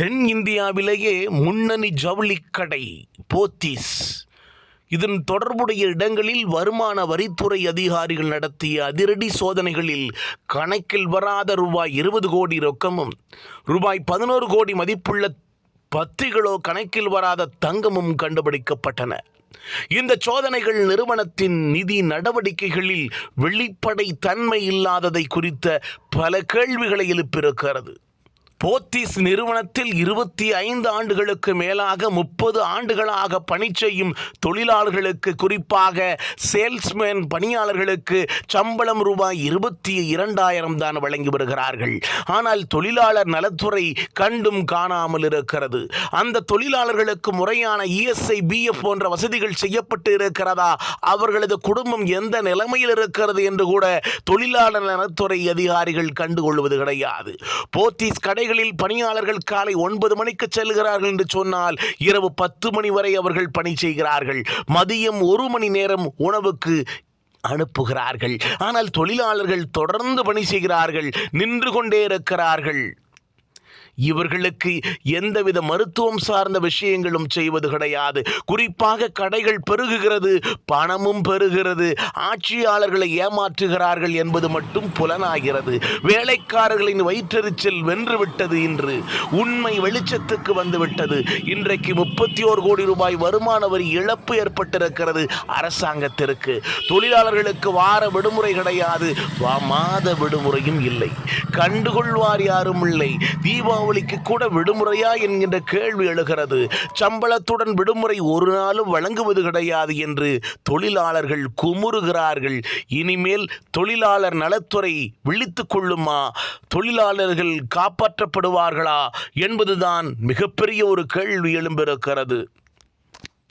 தென் இந்தியாவிலேயே முன்னணி ஜவுளிக்கடை போத்தீஸ். இதன் தொடர்புடைய இடங்களில் வருமான வரித்துறை அதிகாரிகள் நடத்திய அதிரடி சோதனைகளில் கணக்கில் வராத ரூபாய் 20 கோடி ரொக்கமும் ரூபாய் 11 கோடி மதிப்புள்ள 10 கிலோ கணக்கில் வராத தங்கமும் கண்டுபிடிக்கப்பட்டன. இந்த சோதனைகள் நிறுவனத்தின் நிதி நடவடிக்கைகளில் வெளிப்படை தன்மை இல்லாததை குறித்த பல கேள்விகளை எழுப்பியிருக்கிறது. போத்தீஸ் நிறுவனத்தில் 25 ஆண்டுகளுக்கு மேலாக 30 ஆண்டுகளாக பணி செய்யும் தொழிலாளர்களுக்கு, குறிப்பாக சேல்ஸ்மேன் பணியாளர்களுக்கு சம்பளம் ரூபாய் 22,000 தான் வழங்கி வருகிறார்கள். ஆனால் தொழிலாளர் நலத்துறை கண்டும் காணாமல் இருக்கிறது. அந்த தொழிலாளர்களுக்கு முறையான ESI, BF போன்ற வசதிகள் செய்யப்பட்டு இருக்கிறதா, அவர்களது குடும்பம் எந்த நிலைமையில் இருக்கிறது என்று கூட தொழிலாளர் நலத்துறை அதிகாரிகள் கண்டுகொள்வது கிடையாது. போத்தீஸ் கடைகள் பணியாளர்கள் காலை 9 மணிக்கு செல்கிறார்கள் என்று சொன்னால் இரவு 10 மணி வரை அவர்கள் பணி செய்கிறார்கள். மதியம் 1 மணி நேரம் உணவுக்கு அனுப்புகிறார்கள். ஆனால் தொழிலாளர்கள் தொடர்ந்து பணி செய்கிறார்கள், நின்று கொண்டே இருக்கிறார்கள். இவர்களுக்கு எந்தவித மருத்துவம் சார்ந்த விஷயங்களும் செய்வது கிடையாது. குறிப்பாக கடைகள் பெருகுகிறது, பணமும் பெருகிறது, ஆட்சியாளர்களை ஏமாற்றுகிறார்கள் என்பது மட்டும் புலனாகிறது. வேலைக்காரர்களின் வயிற்றெரிச்சல் வென்றுவிட்டது. இன்று உண்மை வெளிச்சத்துக்கு வந்துவிட்டது. இன்றைக்கு 31 கோடி ரூபாய் வருமான வரி இழப்பு ஏற்பட்டிருக்கிறது அரசாங்கத்திற்கு. தொழிலாளர்களுக்கு வார விடுமுறை கிடையாது, மாத விடுமுறையும் இல்லை. கண்டுகொள்வார் யாரும் இல்லை. தீபாவளிக்கு கூட விடுமுறையா என்கின்ற கேள்வி எழுகிறது. சம்பளத்துடன் விடுமுறை ஒரு நாளும் வழங்குவது கிடையாது என்று தொழிலாளர்கள் குமுறுகிறார்கள். இனிமேல் தொழிலாளர் நலத்துறை விழித்துக் கொள்ளுமா, தொழிலாளர்கள் காப்பாற்றப்படுவார்களா என்பதுதான் மிகப்பெரிய ஒரு கேள்வி எழும்பியிருக்கிறது.